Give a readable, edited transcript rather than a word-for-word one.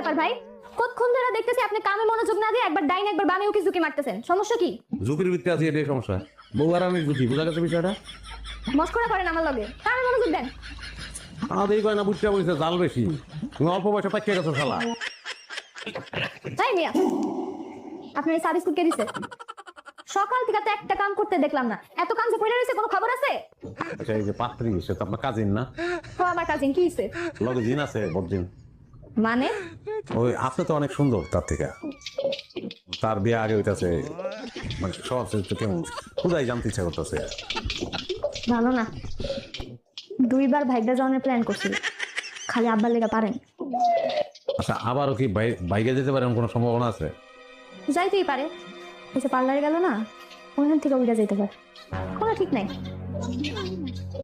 ব্যাপার ভাই? কতক্ষণ ধরে দেখতেছি আপনি কামে মনোযোগ না দিয়ে একবার ডাইন একবার বামে উকি ঝুঁকি মারতেছেন, সমস্যা কি? ঝুঁকির ভিত্তি আছে, এটাই সমস্যা। বউ আর আমি ঝুঁকি, বুঝা গেছে বিষয়টা? মস্করা করেন আমার লগে, কামে মনোযোগ দেন। আমাদের এই কয়না বুঝতে বলছে জাল বেশি, তুমি অল্প বয়সে পাইকে গেছো শালা। তাই মিয়া, আপনার এই সার্ভিস কে দিছে? সকাল থেকে তো একটা কাম করতে দেখলাম না, এত কাম যে পড়ে রয়েছে, কোনো খবর আছে? আচ্ছা, এই যে পাত্রী, সে তো আপনার কাজিন না? ও আমার কাজিন, কি হইছে? লগে জিন আছে, বদজিন। মানে? ওই আপনি তো অনেক সুন্দর তার থেকে, তার বিয়ে আগে হইতাছে, মানে সব চরিত্র কেমন খুদাই জানতে ইচ্ছা করতেছে। ভালো না, দুইবার ভাইগা যাওয়ার প্ল্যান করছি, খালি আব্বার লেগে পারেন। আচ্ছা, আবারও কি বাইকে যেতে পারে এমন কোনো সম্ভাবনা আছে? যাইতেই পারে, এসে পার্লারে গেল না, ওইখান থেকে উইটা যাইতে পারে, কোনো ঠিক নাই।